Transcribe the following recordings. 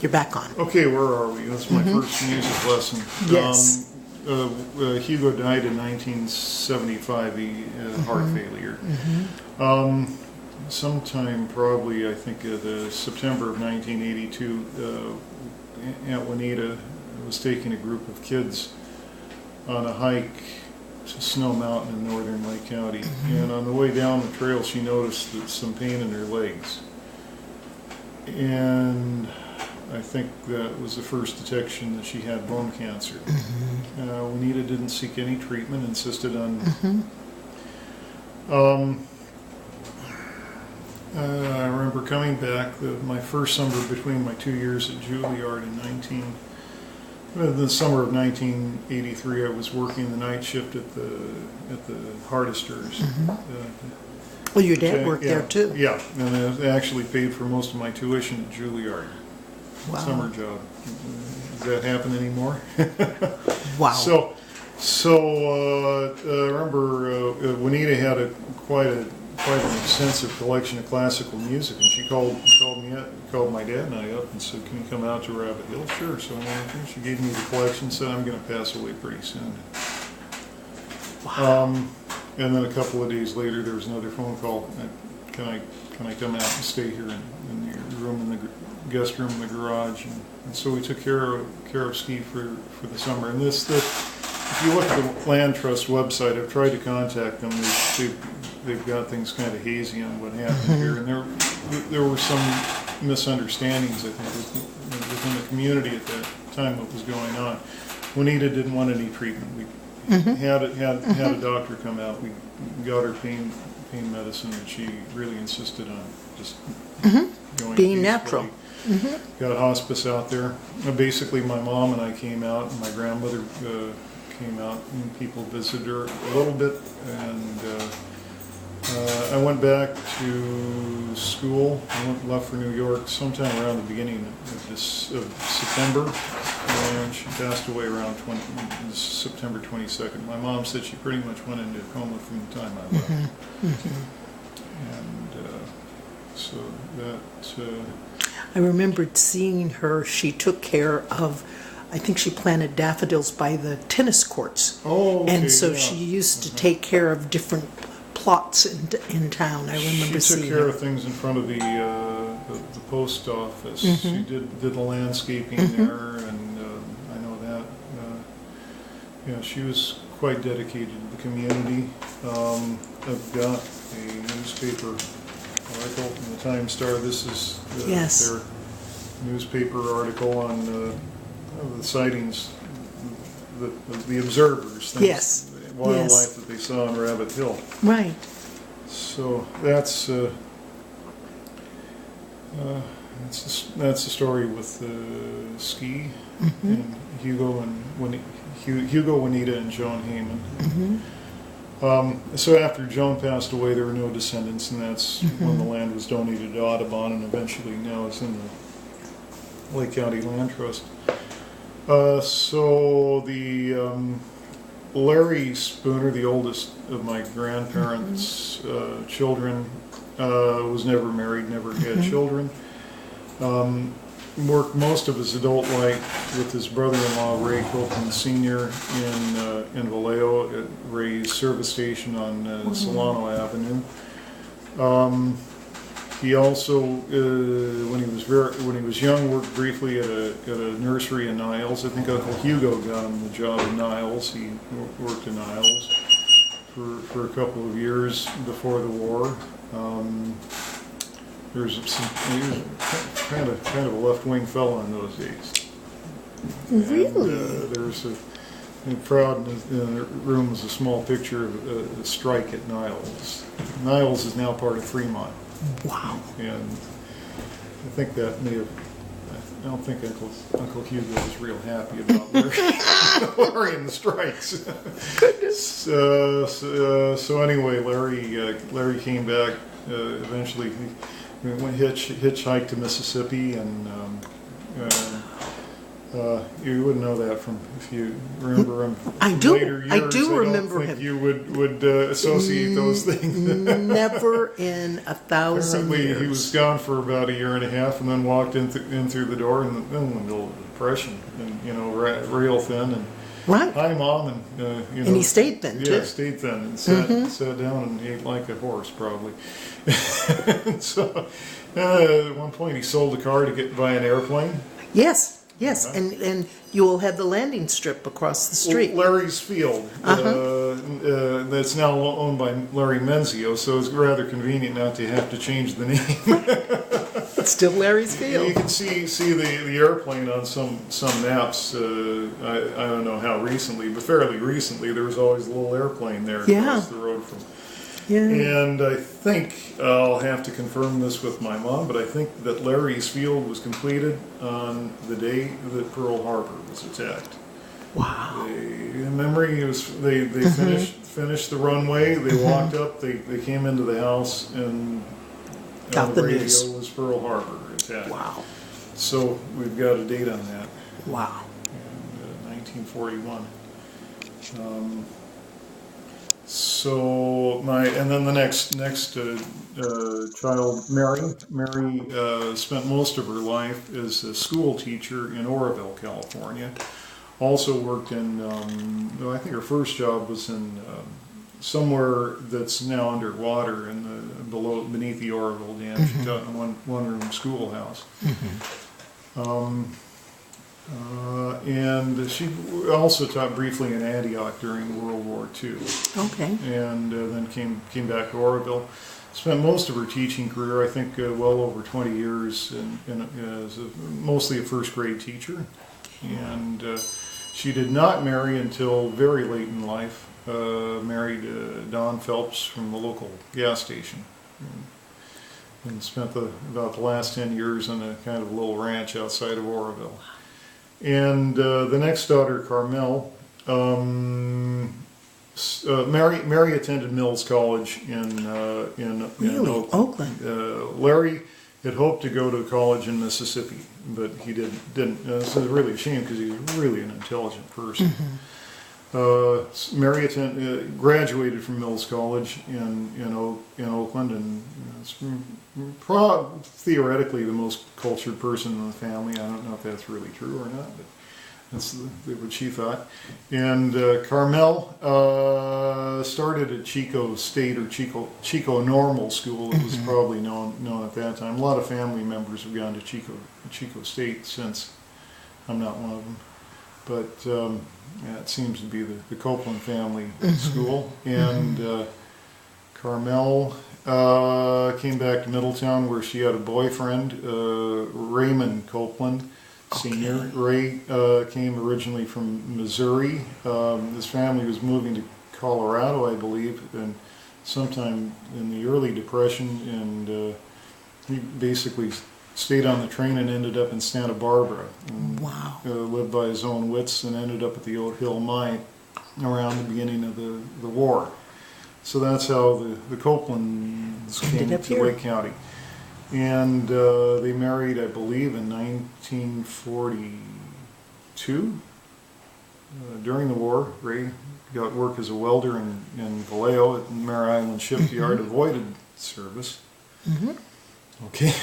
you're back on. Okay, where are we? That's my first music lesson. Yes. Hugo died in 1975. He had heart failure. Sometime probably, I think, the September of 1982, Aunt Juanita was taking a group of kids on a hike to Snow Mountain in northern Lake County. And on the way down the trail, she noticed some pain in her legs. And I think that was the first detection that she had bone cancer. Juanita didn't seek any treatment, insisted on... I remember coming back my first summer between my 2 years at Juilliard in the summer of 1983. I was working the night shift at the Hardisters. Well, your dad worked there too. Yeah, and it actually paid for most of my tuition at Juilliard. Wow. Summer job. Does that happen anymore? Wow. So I remember Juanita had quite an extensive collection of classical music, and she called my dad and I up and said, "Can you come out to Rabbit Hill?" Sure. So I went there. She gave me the collection, said, "I'm going to pass away pretty soon." Wow. And then a couple of days later, there was another phone call. Can I come out and stay here in the room in the guest room in the garage? And so we took care of Steve for the summer. And if you look at the Land Trust website, I've tried to contact them. They've got things kind of hazy on what happened here, and there were some misunderstandings, I think, within the community at that time. What was going on? Juanita didn't want any treatment. We had a doctor come out. We got her pain medicine, and she really insisted on just going being peacefully. natural. Got hospice out there. Basically, my mom and I came out, and my grandmother came out, and people visited her a little bit, and I went back to school. I left for New York sometime around the beginning of September, and she passed away around September 22nd. My mom said she pretty much went into a coma from the time I left. And so that... I remembered seeing her. She took care of, I think she planted daffodils by the tennis courts. Oh, okay, and so yeah. she used to take care of different plots in town. I remember seeing She took care of things in front of the post office. She did the landscaping there, and I know that. Yeah, she was quite dedicated to the community. I've got a newspaper article in the Times Star. This is their newspaper article on the sightings, the observers. Things, wildlife that they saw in Rabbit Hill. Right. So that's the story with Ski and Hugo, Juanita, and Joan Heyman. So after Joan passed away, there were no descendants, and that's when the land was donated to Audubon, and eventually now it's in the Lake County Land Trust. So the Larry Spooner, the oldest of my grandparents' children, was never married, never had children. Worked most of his adult life with his brother-in-law, Ray Copeland Sr. in Vallejo at Ray's service station on Solano Avenue. He also, when he was young, worked briefly at a nursery in Niles. I think Uncle Hugo got him the job in Niles. He worked in Niles for a couple of years before the war. He was kind of a left-wing fellow in those days. Really? And, there was proud in the room was a small picture of a strike at Niles. Niles is now part of Fremont. Wow. And I think that may have, I don't think Uncle Hugo was real happy about Larry and the strikes. So anyway, Larry came back. Eventually, he went hitchhiked to Mississippi, and You wouldn't know that from if you remember him. I from do. Later years. I do remember don't think him. you would associate those things. Never in 1,000 Apparently, years. he was gone for about a year and a half, and then walked in through the door in the middle of the Depression, and real thin, and Right. hi, Mom, and And he stayed then, yeah, too. Mm-hmm. stayed thin, and sat down and ate like a horse, probably. So, at one point, he sold a car to buy an airplane. Yes, yes. Uh-huh. And you will have the landing strip across the street. Larry's Field. That's now owned by Larry Menzio, so it's rather convenient not to have to change the name. It's still Larry's You Field. can see the airplane on some maps. I don't know how recently, but fairly recently, there was always a little airplane there Yeah. across the road from. Yeah. And I think I'll have to confirm this with my mom, but I think that Larry's Field was completed on the day that Pearl Harbor was attacked. Wow. In memory, it was they finished the runway. They walked up. They came into the house, and Got on the the radio news. was Pearl Harbor attack. Wow. So we've got a date on that, Wow. in 1941. And then the next child, Mary spent most of her life as a school teacher in Oroville, California. Also worked in, I think her first job was in somewhere that's now underwater beneath the Oroville Dam. She taught in a one-room schoolhouse. And she also taught briefly in Antioch during World War II. Okay. And then came back to Oroville. Spent most of her teaching career, I think, well over 20 years, as mostly a first grade teacher. And she did not marry until very late in life. Married Don Phelps from the local gas station, and spent about the last 10 years on a kind of little ranch outside of Oroville. And the next daughter, Carmel, Mary attended Mills College in Really? Oakland. Larry had hoped to go to college in Mississippi, but he didn't. This is really a shame because he was really an intelligent person. Mary graduated from Mills College in Oakland, and theoretically the most cultured person in the family. I don't know if that's really true or not, but that's what she thought. And Carmel started at Chico State or Chico Normal School. It was probably known at that time. A lot of family members have gone to Chico State since. I'm not one of them, but. Yeah, it seems to be the Copeland family school. And Carmel came back to Middletown, where she had a boyfriend, Raymond Copeland Sr. Ray came originally from Missouri. His family was moving to Colorado, I believe, and sometime in the early Depression, and he basically stayed on the train and ended up in Santa Barbara. And, Wow. lived by his own wits and ended up at the Oat Hill Mine around the beginning of the war. So that's how the Copelands came up to here. Lake County. And they married, I believe, in 1942. During the war, Ray got work as a welder in Vallejo at the Mare Island Shipyard, avoided service. Okay.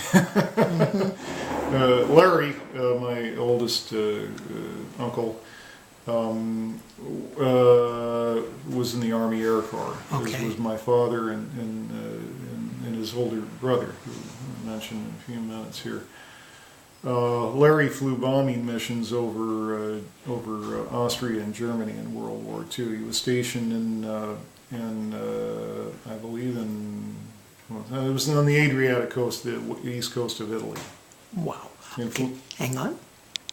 Larry, my oldest uncle, was in the Army Air Corps. Okay. As was my father and his older brother, who I mentioned in a few minutes here. Larry flew bombing missions over Austria and Germany in World War II. He was stationed I believe it was on the Adriatic coast, the east coast of Italy. Wow. And Okay. Hang on.